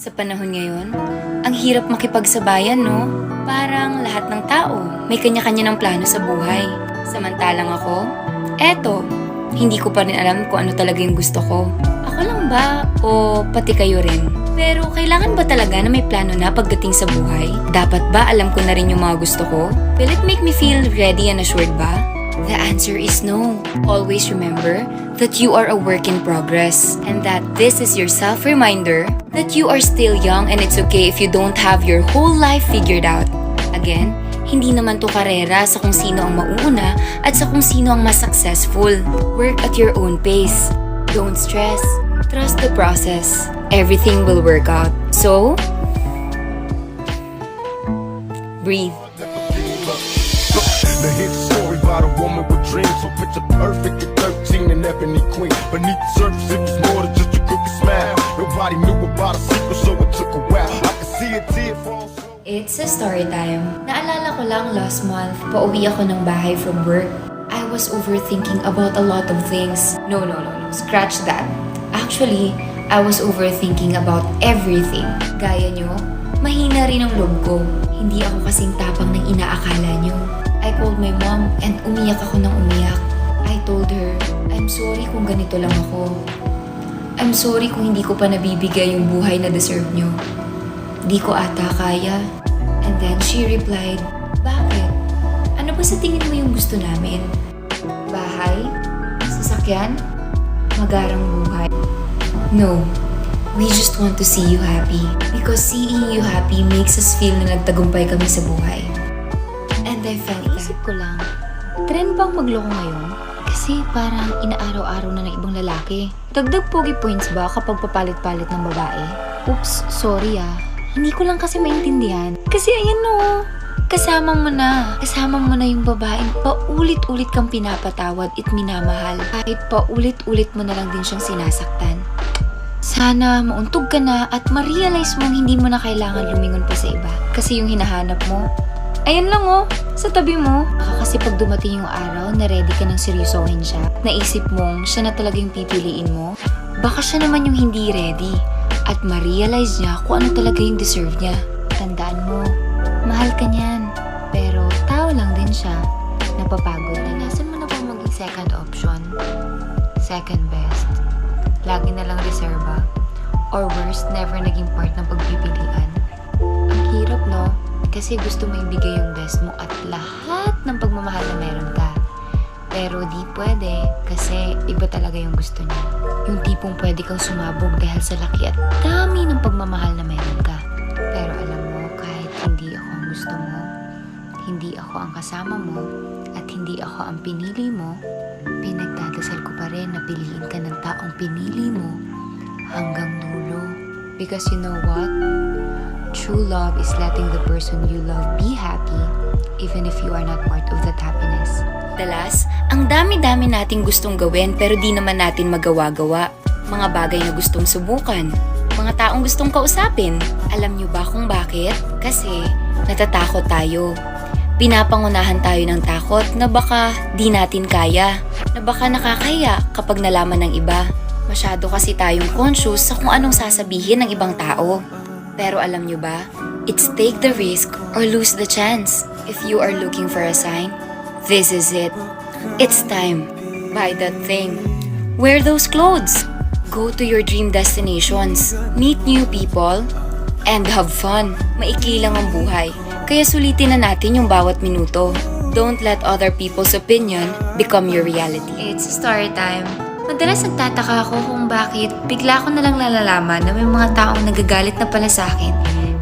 Sa panahon ngayon, ang hirap makipagsabayan, no? Parang lahat ng tao may kanya-kanya ng plano sa buhay. Samantalang ako, eto, hindi ko pa rin alam kung ano talaga yung gusto ko. Ako lang ba o pati kayo rin? Pero kailangan ba talaga na may plano na pagdating sa buhay? Dapat ba alam ko na rin yung mga gusto ko? Will it make me feel ready and assured ba? The answer is no. Always remember that you are a work in progress and that this is your self-reminder that you are still young and it's okay if you don't have your whole life figured out. Again, hindi naman to karera sa kung sino ang mauuna at sa kung sino ang mas successful. Work at your own pace. Don't stress. Trust the process. Everything will work out. So, breathe. The hit story about a woman with dreams, so picture perfect at 13 and ebony queen. Beneath the surface, it was more than just a crooked smile. Nobody knew about a secret, so it took a while. I could see a tear fall. It's a story time. Naalala ko lang last month, pauwi ako ng bahay from work. I was overthinking about a lot of things. No. Scratch that. Actually, I was overthinking about everything. Gaya nyo, mahina rin ang loob ko. Hindi ako kasing tapang ng inaakala nyo. I called my mom and umiyak ako ng umiyak. I told her, I'm sorry kung ganito lang ako. I'm sorry kung hindi ko pa nabibigay yung buhay na deserve nyo. Di ko ata kaya. And then she replied, bakit? Ano ba sa tingin mo yung gusto namin? Bahay? Sasakyan? Magarang buhay? No. We just want to see you happy. Because seeing you happy makes us feel na nagtagumpay kami sa buhay. And I felt that. Naisip ko lang, trend bang magloko ngayon? Kasi parang inaaraw-araw na ng ibang lalaki. Dagdag pogi points ba kapag papalit-palit ng babae? Oops, sorry ah. Hindi ko lang kasi maintindihan. Kasi ayan no, kasama mo na yung babaeng paulit-ulit kang pinapatawad at minamahal. Kahit paulit-ulit mo na lang din siyang sinasaktan. Sana mauntog ka na at ma-realize mong hindi mo na kailangan lumingon pa sa iba. Kasi yung hinahanap mo, ayan lang oh, sa tabi mo. Baka kasi pag dumating yung araw na ready ka nang seryosohin siya, naisip mong siya na talaga yung pipiliin mo, baka siya naman yung hindi ready at ma-realize niya kung ano talaga yung deserve niya. Tandaan mo, mahal ka niyan. Pero tao lang din siya, napapagod. Nasan mo na ba maging second option? Second best? Lagi na lang reserva? Or worst, never naging part ng pagpipilian? Ang hirap no? Kasi gusto mo ibigay yung best mo at lahat ng pagmamahal na meron ka. Pero di pwede kasi iba talaga yung gusto niya. Yung tipong pwede kang sumabog dahil sa laki at dami ng pagmamahal na meron ka. Pero alam mo, kahit hindi ako ang gusto mo, hindi ako ang kasama mo, at hindi ako ang pinili mo, pinagdadasal ko pa rin na piliin ka ng taong pinili mo hanggang dulo. Because you know what? True love is letting the person you love be happy even if you are not part of that happiness. Dalas, ang dami-dami nating gustong gawin pero di naman natin magawa-gawa. Mga bagay na gustong subukan. Mga taong gustong kausapin. Alam niyo ba kung bakit? Kasi natatakot tayo. Pinapangunahan tayo ng takot na baka di natin kaya. Na baka nakakahiya kapag nalaman ng iba. Masyado kasi tayong conscious sa kung anong sasabihin ng ibang tao. Pero alam nyo ba, it's take the risk or lose the chance. If you are looking for a sign, this is it. It's time. Buy that thing. Wear those clothes. Go to your dream destinations. Meet new people. And have fun. Maikli lang ang buhay. Kaya sulitin na natin yung bawat minuto. Don't let other people's opinion become your reality. It's story time. Madalas nagtataka ako kung bakit bigla ko nalang nalalaman na may mga taong nagagalit na pala sa akin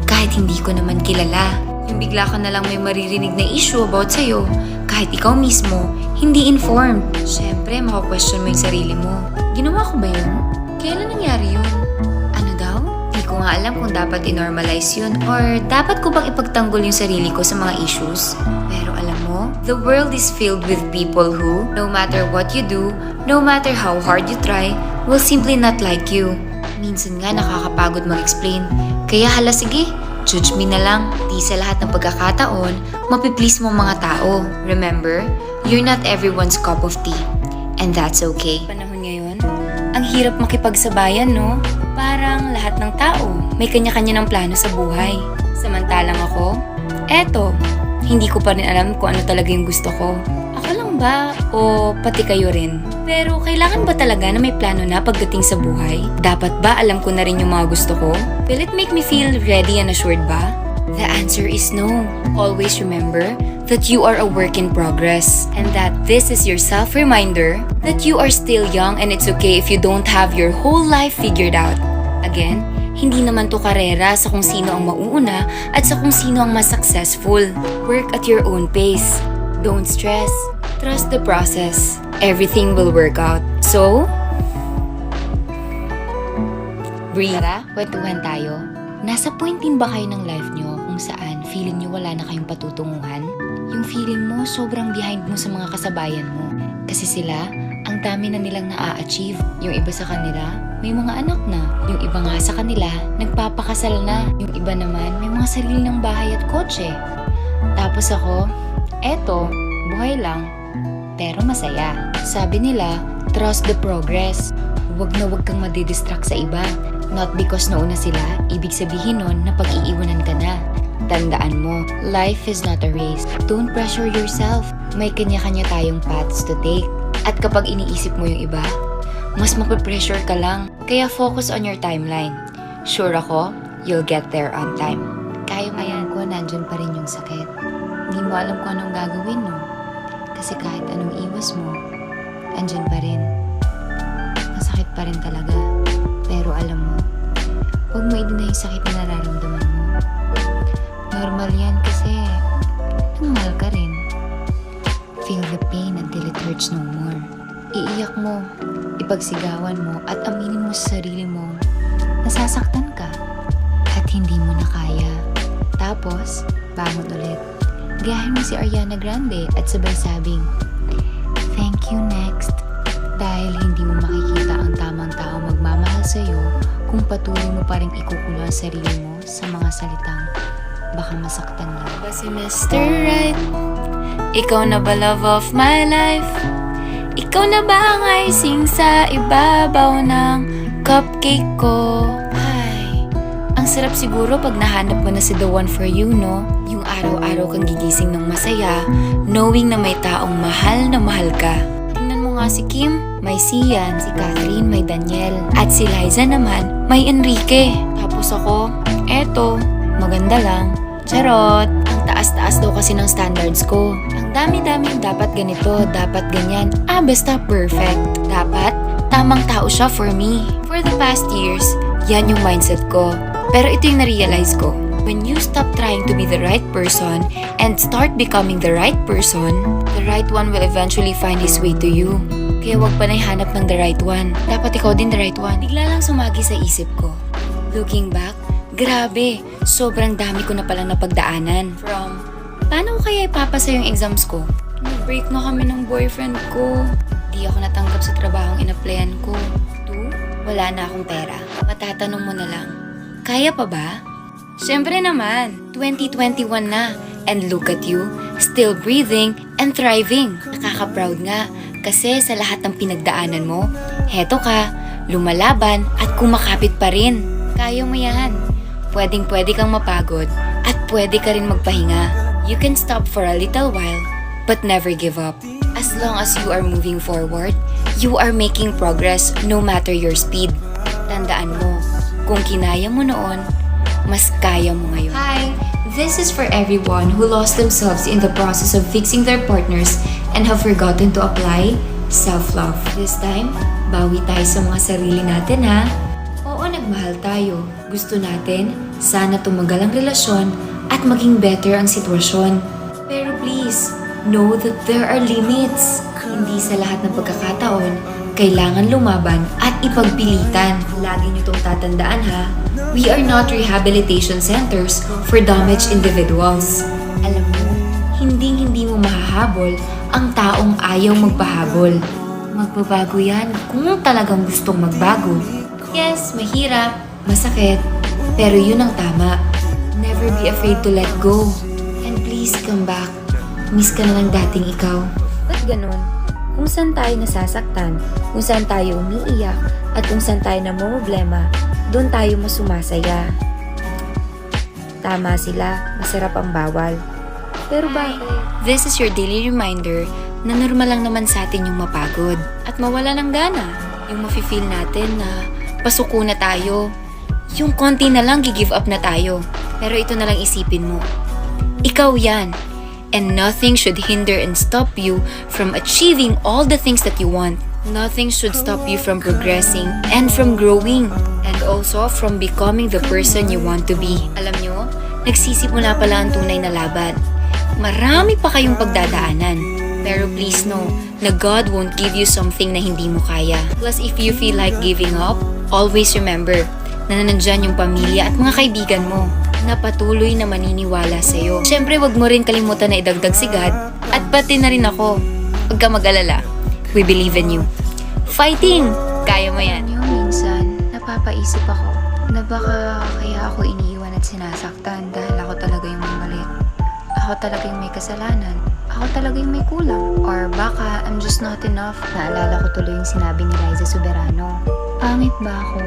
kahit hindi ko naman kilala. Yung bigla ko nalang may maririnig na issue about sa'yo kahit ikaw mismo hindi informed. Siyempre, maka-question mo yung sarili mo. Ginawa ko ba yun? Kailan nangyari yun? Ano daw? Di ko nga alam kung dapat i-normalize yun or dapat ko bang ipagtanggol yung sarili ko sa mga issues. Pero alam mo, the world is filled with people who, no matter what you do, no matter how hard you try, will simply not like you. Minsan nga nakakapagod mag-explain. Kaya hala sige, judge me na lang. Di sa lahat ng pagkakataon, mapiplease mo mga tao. Remember, you're not everyone's cup of tea. And that's okay. Panahon ngayon, ang hirap makipagsabayan, no? Parang lahat ng tao may kanya-kanya ng plano sa buhay. Samantalang ako, eto, hindi ko pa rin alam kung ano talaga yung gusto ko. Ako lang ba o pati kayo rin? Pero kailangan ba talaga na may plano na pagdating sa buhay? Dapat ba alam ko na rin yung mga gusto ko? Will it make me feel ready and assured ba? The answer is no. Always remember that you are a work in progress and that this is your self-reminder that you are still young and it's okay if you don't have your whole life figured out. Again, hindi naman to karera sa kung sino ang mauuna at sa kung sino ang mas successful. Work at your own pace. Don't stress. Trust the process. Everything will work out. So, breathe. Tara, kwentuhan tayo. Nasa point din ba kayo ng life nyo kung saan feeling nyo wala na kayong patutunguhan? Yung feeling mo sobrang behind mo sa mga kasabayan mo. Kasi sila, ang dami na nilang naa-achieve. Yung iba sa kanila, may mga anak na. Yung iba nga sa kanila, nagpapakasal na. Yung iba naman, may mga sarili ng bahay at kotse. Tapos ako, eto, buhay lang, pero masaya. Sabi nila, trust the progress. Huwag na huwag kang madidistract sa iba. Not because nauna sila, ibig sabihin nun na pag-iiwanan ka na. Tandaan mo, life is not a race. Don't pressure yourself. May kanya-kanya tayong paths to take. At kapag iniisip mo yung iba, mas mapapressure ka lang. Kaya focus on your timeline. Sure ako, you'll get there on time. Kaya mayan ko, nandyan pa rin yung sakit. Hindi mo alam kung anong gagawin, no? Kasi kahit anong iwas mo, andyan pa rin. Masakit pa rin talaga. Pero alam mo, huwag mo i-deny yung sakit na nararamdaman mo. Normal yan kasi nagmahal ka rin. Feel the pain until it hurts no more. Iiyak mo, ipagsigawan mo at aminin mo sa sarili mo, nasasaktan ka at hindi mo na kaya. Tapos, bangon ulit. Gayahin mo si Ariana Grande at sabay sabing, "Thank you next." Dahil hindi mo makikita ang tamang tao magmamahal sa'yo kung patuloy mo pa rin ikukulo ang sarili mo sa mga salitang baka masaktan lang. Ba si Mr. Right? Ikaw na ba love of my life? Ikaw na ba ang icing sa ibabaw ng cupcake ko? Ay, ang sarap siguro pag nahanap mo na si the one for you, no? Yung araw-araw kang gigising ng masaya, knowing na may taong mahal na mahal ka. Tingnan mo nga si Kim, may Sian, si Catherine, may Daniel, at si Liza naman, may Enrique. Tapos ako, eto, maganda lang. Charot! Ang taas-taas daw kasi ng standards ko. Ang dami-daming dapat ganito, dapat ganyan. Basta perfect. Dapat, tamang tao siya for me. For the past years, yan yung mindset ko. Pero ito yung na-realize ko. When you stop trying to be the right person and start becoming the right person, the right one will eventually find his way to you. Kaya wag pa na ihanap ng the right one. Dapat ikaw din the right one. Bigla lang sumagi sa isip ko. Looking back, grabe, sobrang dami ko na palang napagdaanan. From, paano ko kaya ipapasa yung exams ko? Nag-break na kami ng boyfriend ko. Di ako natanggap sa trabahong in-applyan ko. To, wala na akong pera. Matatanong mo na lang, kaya pa ba? Siyempre naman, 2021 na. And look at you, still breathing and thriving. Nakaka-proud nga kasi sa lahat ng pinagdaanan mo, heto ka, lumalaban at kumakapit pa rin. Kaya mo yan. Pwedeng-pwede kang mapagod at pwede ka rin magpahinga. You can stop for a little while, but never give up. As long as you are moving forward, you are making progress no matter your speed. Tandaan mo, kung kinaya mo noon, mas kaya mo ngayon. Hi! This is for everyone who lost themselves in the process of fixing their partners and have forgotten to apply self-love. This time, bawi tayo sa mga sarili natin, ha? Oo, nagmahal tayo. Gusto natin, sana tumagal ang relasyon at maging better ang sitwasyon. Pero please, know that there are limits. Hindi sa lahat ng pagkakataon, kailangan lumaban at ipagpilitan. Lagi niyo itong tatandaan, ha? We are not rehabilitation centers for damaged individuals. Alam mo, hindi mo mahahabol ang taong ayaw magpahabol. Magbabago yan kung talagang gustong magbago. Yes, mahirap, masakit, pero yun ang tama. Never be afraid to let go. And please come back. Miss ka na lang dating ikaw. Ba't ganun? Kung saan tayo nasasaktan, kung saan tayo umiiyak, at kung saan tayo namumblema, doon tayo mas sumasaya. Tama sila, masarap ang bawal. Pero bakit? This is your daily reminder na normal lang naman sa atin yung mapagod at mawala ng gana. Yung mafe-feel natin na pasuko na tayo. Yung konti na lang gi-give up na tayo. Pero ito na lang isipin mo. Ikaw yan. And nothing should hinder and stop you from achieving all the things that you want. Nothing should stop you from progressing and from growing. And also from becoming the person you want to be. Alam nyo, nagsisimula pala ang tunay na laban. Marami pa kayong pagdadaanan. Pero please know na God won't give you something na hindi mo kaya. Plus if you feel like giving up, always remember na nandyan yung pamilya at mga kaibigan mo na patuloy na maniniwala sa'yo. Siyempre, wag mo rin kalimutan na idagdag si God at pati na rin ako. Huwag ka mag-alala. We believe in you. Fighting! Kaya mo yan. Yung minsan, napapaisip ako na baka kaya ako iniiwan at sinasaktan dahil ako talaga yung may mali. Ako talaga yung may kasalanan. Ako talaga yung may kulang. Or baka I'm just not enough. Naalala ko tuloy yung sinabi ni Liza Soberano. Pangit ba ako?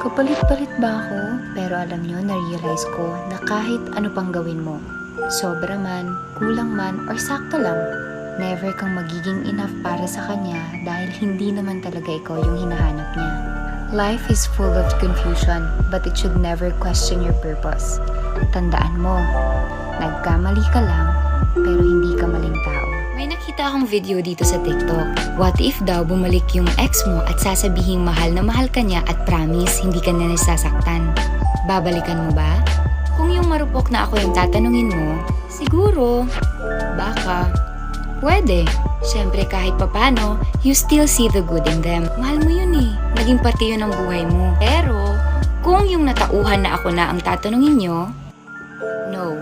Kapalit-palit ba ako? Pero alam nyo, na-realize ko na kahit ano pang gawin mo, sobra man, kulang man, or sakto lang, never kang magiging enough para sa kanya dahil hindi naman talaga ikaw yung hinahanap niya. Life is full of confusion, but it should never question your purpose. Tandaan mo, nagkamali ka lang, pero hindi ka maling tao. May nakita akong video dito sa TikTok. What if daw bumalik yung ex mo at sasabihing mahal na mahal ka niya at promise hindi ka na nasasaktan? Babalikan mo ba? Kung yung marupok na ako yung tatanungin mo, siguro, baka, pwede. Siyempre kahit papano, you still see the good in them. Mahal mo yun eh. Naging parte yun ng buhay mo. Pero, kung yung natauhan na ako na ang tatanungin nyo, no.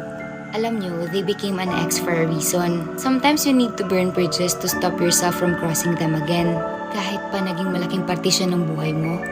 Alam nyo, they became an ex for a reason. Sometimes you need to burn bridges to stop yourself from crossing them again. Kahit pa naging malaking parte siya ng buhay mo,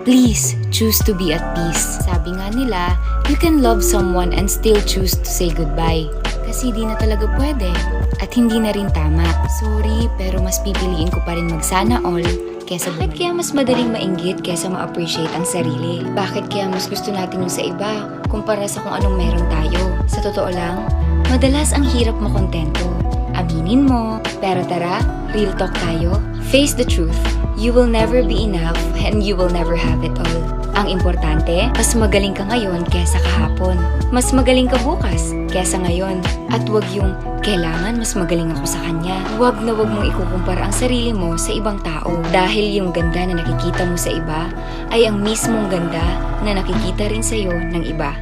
please, choose to be at peace. Sabi nga nila, you can love someone and still choose to say goodbye. Kasi di na talaga pwede. At hindi na rin tama. Sorry, pero mas pipiliin ko pa rin magsana all kesa bumalik. Bakit kaya mas madaling mainggit kesa ma-appreciate ang sarili? Bakit kaya mas gusto natin yung sa iba kumpara sa kung anong meron tayo? Sa totoo lang, madalas ang hirap makontento. Aminin mo. Pero tara, real talk tayo. Face the truth. You will never be enough and you will never have it all. Ang importante, mas magaling ka ngayon kesa kahapon. Mas magaling ka bukas kesa ngayon. At wag yung kailangan mas magaling ako sa kanya. Wag na wag mong ikukumpara ang sarili mo sa ibang tao. Dahil yung ganda na nakikita mo sa iba ay ang mismong ganda na nakikita rin sa'yo ng iba.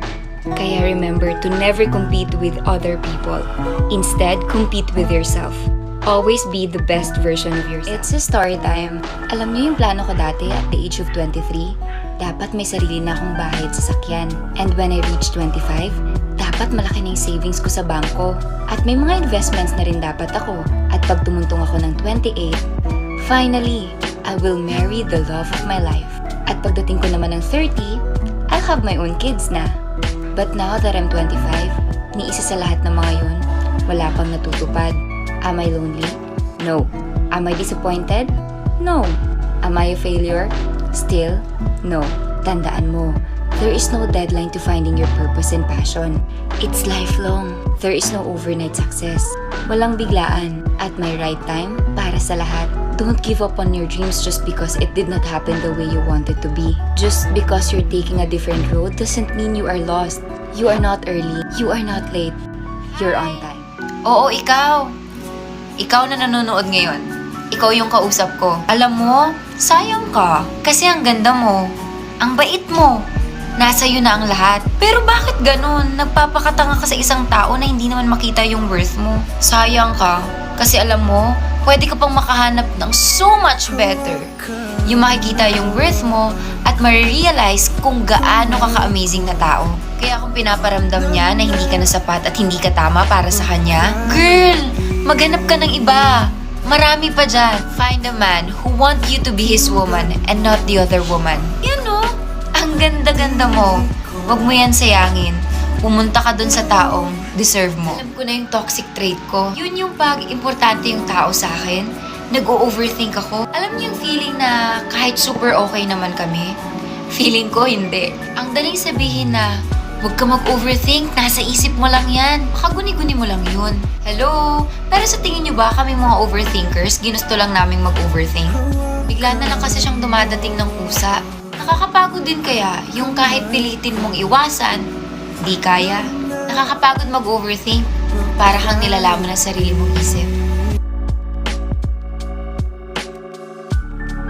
Kaya remember to never compete with other people. Instead, compete with yourself. Always be the best version of yourself. It's a story time. Alam niyo yung plano ko dati at the age of 23? Dapat may sarili na akong bahay at sasakyan. And when I reach 25, dapat malaki na yung savings ko sa bangko. At may mga investments na rin dapat ako. At pag tumuntong ako ng 28, finally, I will marry the love of my life. At pagdating ko naman ng 30, I'll have my own kids na. But now that I'm 25, ni isa sa lahat ng mga yun, wala pang natutupad. Am I lonely? No. Am I disappointed? No. Am I a failure? Still, no. Tandaan mo, there is no deadline to finding your purpose and passion. It's lifelong. There is no overnight success. Walang biglaan. At my right time, para sa lahat. Don't give up on your dreams just because it did not happen the way you want it to be. Just because you're taking a different road doesn't mean you are lost. You are not early. You are not late. You're on time. Oo, ikaw. Ikaw na nanonood ngayon. Ikaw yung kausap ko. Alam mo, sayang ka. Kasi ang ganda mo. Ang bait mo. Nasa iyo na ang lahat. Pero bakit ganun? Nagpapakatanga ka sa isang tao na hindi naman makita yung worth mo. Sayang ka. Kasi alam mo, pwede ka pang makahanap ng so much better. Yung makikita yung worth mo at marirealize kung gaano ka ka-amazing na tao. Kaya kung pinaparamdam niya na hindi ka na sapat at hindi ka tama para sa kanya, girl, maghanap ka ng iba. Marami pa dyan. Find a man who want you to be his woman and not the other woman. Yan o. Ang ganda-ganda mo. Huwag mo yan sayangin. Pumunta ka dun sa taong deserve mo. Alam ko na yung toxic trait ko. Yun yung pag-importante yung tao sa akin. Nag-o-overthink ako. Alam niyo yung feeling na kahit super okay naman kami, Feeling ko hindi. Ang daling sabihin na, huwag ka mag-overthink, nasa isip mo lang yan. Baka guni-guni mo lang yun. Hello? Pero sa tingin nyo ba kami mga overthinkers, ginusto lang naming mag-overthink? Bigla na lang kasi siyang dumadating ng kusa. Nakakapagod din kaya yung kahit pilitin mong iwasan, di kaya. Nakakapagod mag-overthink, para kang nilalaman ng sarili mong isip.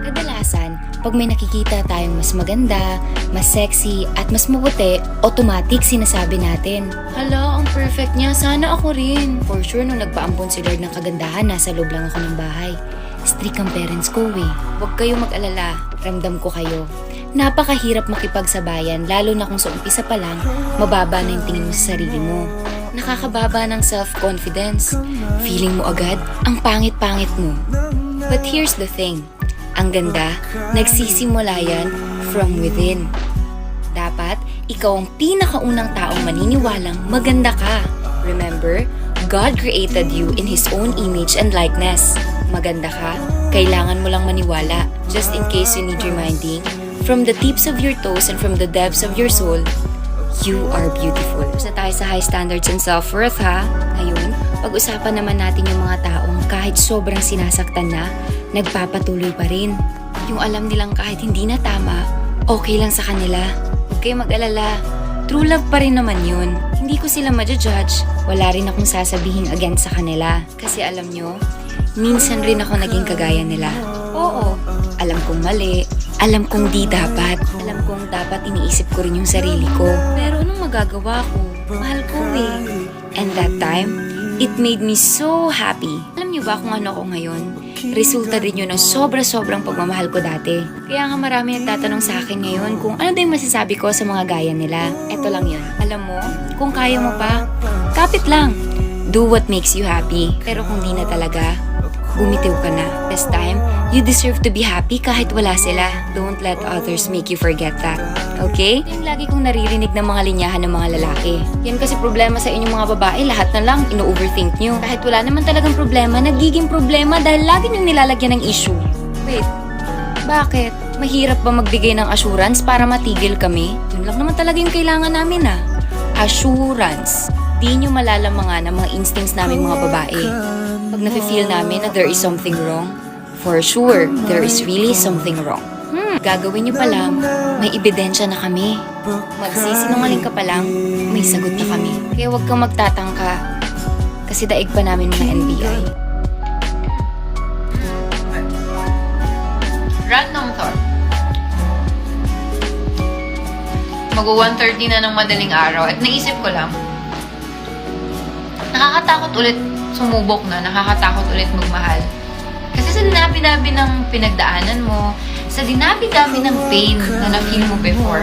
Kadalasan, pag may nakikita tayong mas maganda, mas sexy, at mas mabuti, automatic sinasabi natin, hala, ang perfect niya, sana ako rin. For sure, nung nagpaampon si Lord ng kagandahan, nasa loob lang ako ng bahay. Strict ang parents ko eh. Huwag kayo mag-alala, ramdam ko kayo. Napakahirap makipagsabayan, lalo na kung sa umpisa pa lang, mababa na yung tingin mo sa sarili mo. Nakakababa ng self-confidence. Feeling mo agad, ang pangit-pangit mo. But here's the thing. Ang ganda, nagsisimula yan from within. Dapat, ikaw ang pinakaunang taong maniniwalang maganda ka. Remember, God created you in His own image and likeness. Maganda ka, kailangan mo lang maniwala. Just in case you need reminding, from the tips of your toes and from the depths of your soul, you are beautiful. Tapos na tayo sa high standards and self-worth ha. Ngayon, pag-usapan naman natin yung mga taong kahit sobrang sinasaktan na, nagpapatuloy pa rin. Yung alam nilang kahit hindi na tama, okay lang sa kanila. Huwag kayo mag-alala. True love pa rin naman yun. Hindi ko sila ma-judge. Wala rin akong sasabihin against sa kanila. Kasi alam nyo, minsan rin ako naging kagaya nila. Oo, alam kong mali. Alam kong di dapat. Alam kong dapat iniisip ko rin yung sarili ko. Pero anong magagawa ko? Mahal ko eh. And that time, it made me so happy. Alam niyo ba kung ano ako ngayon? Resulta din yun ng sobra-sobrang pagmamahal ko dati. Kaya nga marami nagtatanong sa akin ngayon kung ano din masasabi ko sa mga gaya nila. Eto lang yun. Alam mo, kung kaya mo pa, kapit lang. Do what makes you happy. Pero kung di na talaga, bumitiw ka na. This time, you deserve to be happy kahit wala sila. Don't let others make you forget that. Okay? Ito yung lagi kong naririnig ng mga linyahan ng mga lalaki. Yan kasi problema sa inyong mga babae, lahat na lang ino-overthink nyo. Kahit wala naman talagang problema, nagiging problema dahil lagi nyong nilalagyan ng issue. Wait, bakit? Mahirap ba magbigay ng assurance para matigil kami? Yun lang naman talaga yung kailangan namin assurance. Di nyo malalamangan ang mga instincts namin mga babae. Pag nafe-feel namin na there is something wrong, for sure, there is really something wrong. Gagawin nyo pa lang, may ebidensya na kami. Magsisinungaling ka pa lang, may sagot na kami. Kaya huwag kang magtatangka, kasi daig pa namin mga NBI. Random thought. Mag-1:30 na ng madaling araw at naisip ko lang, nakakatakot ulit sumubok na, nakakatakot ulit magmahal. Kasi sa dinabi-dabi ng pinagdaanan mo, sa dinabi-dabi ng pain na na-feel mo before,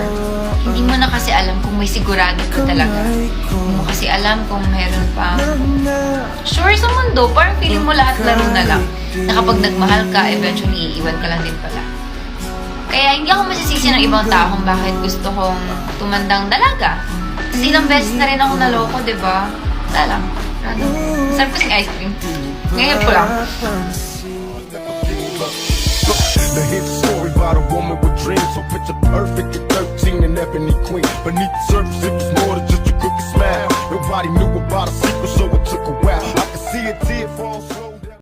hindi mo na kasi alam kung may sigurado ka talaga. Hindi mo kasi alam kung meron pa sure sa mundo, parang feeling mo lahat laro na lang. Na kapag nagmahal ka, eventually iiwan ka lang din pala. Kaya hindi ako masisisi ng ibang tao kung bakit gusto kong tumandang dalaga. Kasi ilang beses na rin ako naloko, diba? Wala lang. Sarap kasing ice cream. Ngayon ko lang. The hit story about a woman with dreams, so picture perfect at 13, an ebony queen. Beneath the surface, it was more than just a crooked smile. Nobody knew about a secret, so it took a while. I could see a tear fall.